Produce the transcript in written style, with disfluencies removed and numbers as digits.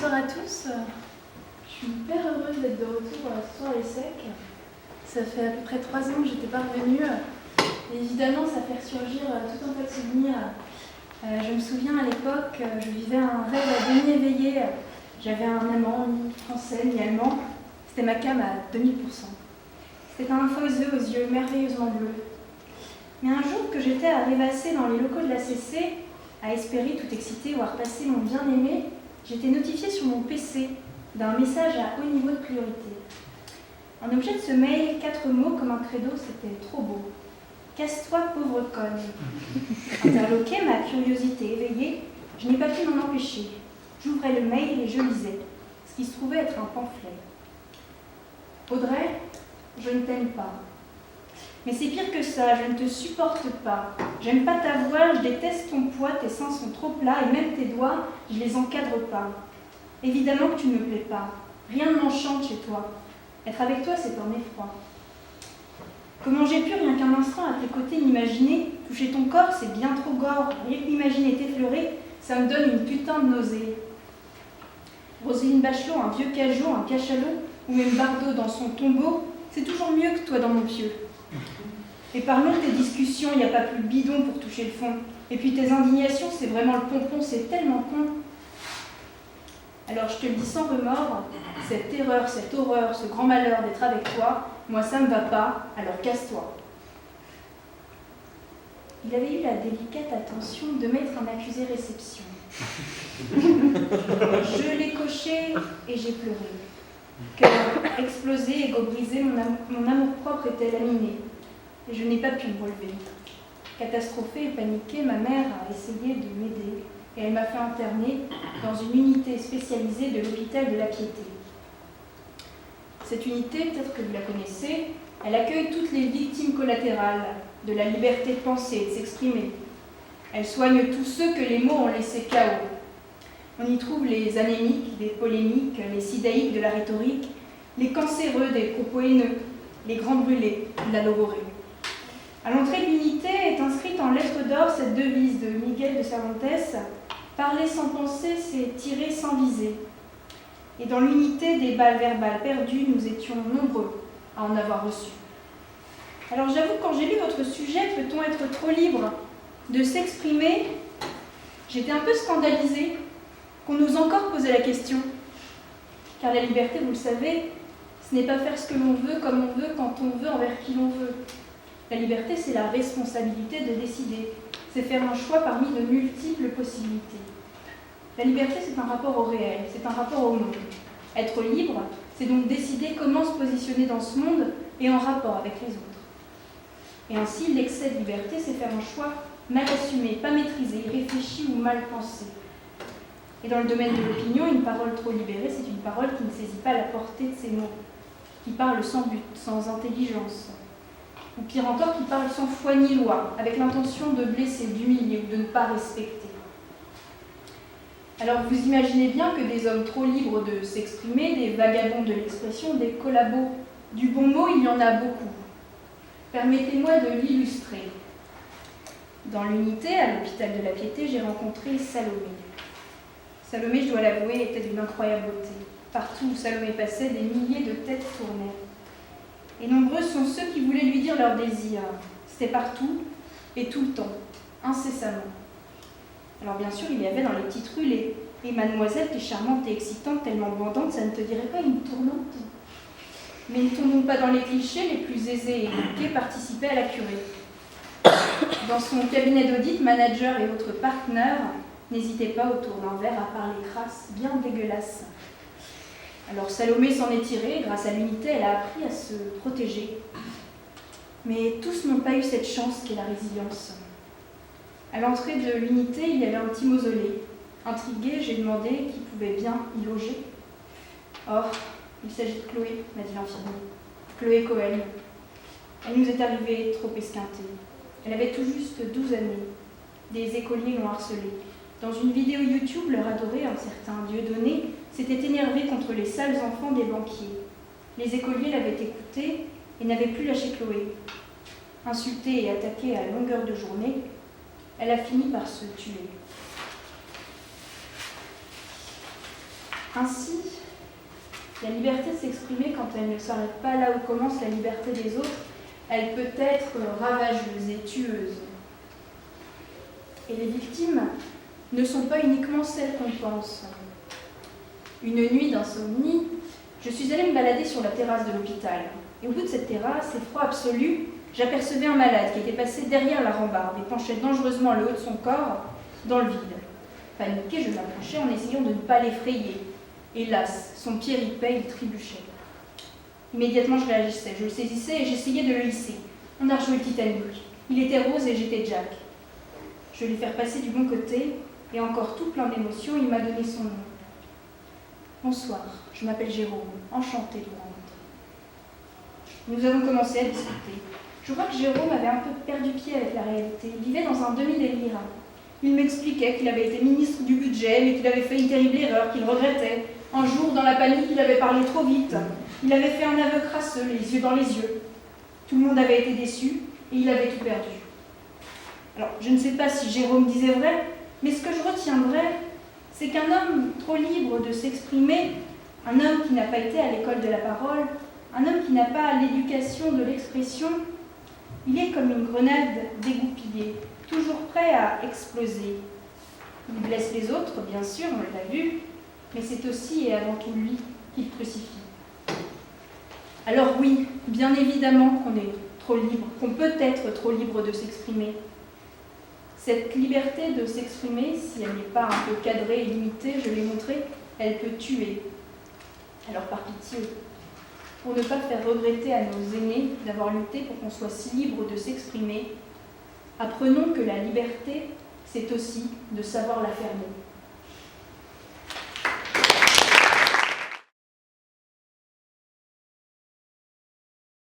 Bonsoir à tous. Je suis hyper heureuse d'être de retour ce soir à l'ESSEC. Ça fait à peu près 3 ans que je n'étais pas revenue. Et évidemment, ça fait ressurgir tout un tas de souvenirs. Je me souviens à l'époque, je vivais un rêve à demi éveillé. J'avais un amant, ni français, ni allemand. C'était ma cam à 2000%. C'était un Fauseux aux yeux merveilleusement bleus. Mais un jour que j'étais à rêvasser dans les locaux de la CC, à espérer tout excité voir passer mon bien-aimé, j'étais notifiée sur mon PC d'un message à haut niveau de priorité. En objet de ce mail, 4 mots comme un credo, c'était trop beau. Casse-toi, pauvre conne. Interloquée, ma curiosité éveillée, je n'ai pas pu m'en empêcher. J'ouvrais le mail et je lisais, ce qui se trouvait être un pamphlet. Audrey, je ne t'aime pas. Mais c'est pire que ça, je ne te supporte pas. J'aime pas ta voix, je déteste ton poids, tes seins sont trop plats et même tes doigts, je les encadre pas. Évidemment que tu ne me plais pas. Rien ne m'enchante chez toi. Être avec toi, c'est un effroi. Comment j'ai pu, rien qu'un instant à tes côtés, m'imaginer, toucher ton corps, c'est bien trop gore. Rien qu'imaginer t'effleurer, ça me donne une putain de nausée. Roselyne Bachelot, un vieux cajot, un cachalot, ou même Bardot dans son tombeau, c'est toujours mieux que toi dans mon pieu. Et parlons de tes discussions, il n'y a pas plus bidon pour toucher le fond. Et puis tes indignations, c'est vraiment le pompon, c'est tellement con. Alors je te le dis sans remords, cette terreur, cette horreur, ce grand malheur d'être avec toi, moi ça me va pas, alors casse-toi. Il avait eu la délicate attention de mettre un accusé réception. Je l'ai coché et j'ai pleuré. Cœur explosé, égo brisé, mon amour-propre était laminé. Et je n'ai pas pu me relever. Catastrophée et paniquée, ma mère a essayé de m'aider et elle m'a fait interner dans une unité spécialisée de l'hôpital de la Piété. Cette unité, peut-être que vous la connaissez, elle accueille toutes les victimes collatérales de la liberté de penser et de s'exprimer. Elle soigne tous ceux que les mots ont laissé KO. On y trouve les anémiques des polémiques, les sidaïques de la rhétorique, les cancéreux des propos haineux, les grands brûlés de la logorée. À l'entrée de l'unité est inscrite en lettres d'or cette devise de Miguel de Cervantes, « Parler sans penser, c'est tirer sans viser ». Et dans l'unité des balles verbales perdues, nous étions nombreux à en avoir reçu. Alors j'avoue, quand j'ai lu votre sujet, peut-on être trop libre de s'exprimer, j'étais un peu scandalisée qu'on nous encore posait la question. Car la liberté, vous le savez, ce n'est pas faire ce que l'on veut, comme on veut, quand on veut, envers qui l'on veut. La liberté, c'est la responsabilité de décider. C'est faire un choix parmi de multiples possibilités. La liberté, c'est un rapport au réel, c'est un rapport au monde. Être libre, c'est donc décider comment se positionner dans ce monde et en rapport avec les autres. Et ainsi, l'excès de liberté, c'est faire un choix mal assumé, pas maîtrisé, irréfléchi ou mal pensé. Et dans le domaine de l'opinion, une parole trop libérée, c'est une parole qui ne saisit pas la portée de ses mots, qui parle sans but, sans intelligence. Ou pire encore, qui parle sans foi ni loi, avec l'intention de blesser, d'humilier ou de ne pas respecter. Alors vous imaginez bien que des hommes trop libres de s'exprimer, des vagabonds de l'expression, des collabos du bon mot, il y en a beaucoup. Permettez-moi de l'illustrer. Dans l'unité, à l'hôpital de la Piété, j'ai rencontré Salomé. Salomé, je dois l'avouer, était d'une incroyable beauté. Partout où Salomé passait, des milliers de têtes tournaient. Et nombreux sont ceux qui voulaient lui dire leur désir. C'était partout et tout le temps, incessamment. Alors bien sûr, il y avait dans les petites rues les mademoiselles qui charmantes et excitantes, tellement bandantes, ça ne te dirait pas une tournante. Mais ne tombons pas dans les clichés, les plus aisés et éduqués participaient à la curée. Dans son cabinet d'audit, manager et autres partenaires n'hésitaient pas autour d'un verre à parler crasse, bien dégueulasse. Alors Salomé s'en est tirée, grâce à l'unité, elle a appris à se protéger. Mais tous n'ont pas eu cette chance qu'est la résilience. À l'entrée de l'unité, il y avait un petit mausolée. Intriguée, j'ai demandé qui pouvait bien y loger. Or, il s'agit de Chloé, m'a dit l'infirmier. Chloé Cohen. Elle nous est arrivée trop esquintée. Elle avait tout juste 12 années. Des écoliers l'ont harcelée. Dans une vidéo YouTube, leur adoré, un certain Dieudonné, s'était énervé contre les sales enfants des banquiers. Les écoliers l'avaient écoutée et n'avaient plus lâché Chloé. Insultée et attaquée à longueur de journée, elle a fini par se tuer. Ainsi, la liberté de s'exprimer, quand elle ne s'arrête pas là où commence la liberté des autres, elle peut être ravageuse et tueuse. Et les victimes ne sont pas uniquement celles qu'on pense. Une nuit d'insomnie, je suis allée me balader sur la terrasse de l'hôpital. Et au bout de cette terrasse, effroi absolu, j'apercevais un malade qui était passé derrière la rambarde et penchait dangereusement le haut de son corps dans le vide. Paniquée, je m'approchais en essayant de ne pas l'effrayer. Hélas, son pied ripait, il trébuchait. Immédiatement, je réagissais, je le saisissais et j'essayais de le hisser. On a rejoué le Titanic. Il était Rose et j'étais Jack. Je l'ai fait passer du bon côté et encore tout plein d'émotions, il m'a donné son nom. Bonsoir, je m'appelle Jérôme, enchantée de vous rencontrer. Nous avons commencé à discuter. Je crois que Jérôme avait un peu perdu pied avec la réalité. Il vivait dans un demi-délire. Il m'expliquait qu'il avait été ministre du budget, mais qu'il avait fait une terrible erreur, qu'il regrettait. Un jour, dans la panique, il avait parlé trop vite. Il avait fait un aveu crasseux, les yeux dans les yeux. Tout le monde avait été déçu et il avait tout perdu. Alors, je ne sais pas si Jérôme disait vrai, mais ce que je retiendrai, c'est qu'un homme trop libre de s'exprimer, un homme qui n'a pas été à l'école de la parole, un homme qui n'a pas l'éducation de l'expression, il est comme une grenade dégoupillée, toujours prêt à exploser. Il blesse les autres, bien sûr, on l'a vu, mais c'est aussi et avant tout lui qu'il crucifie. Alors oui, bien évidemment qu'on est trop libre, qu'on peut être trop libre de s'exprimer. Cette liberté de s'exprimer, si elle n'est pas un peu cadrée et limitée, je l'ai montré, elle peut tuer. Alors par pitié, pour ne pas faire regretter à nos aînés d'avoir lutté pour qu'on soit si libre de s'exprimer, apprenons que la liberté, c'est aussi de savoir la fermer.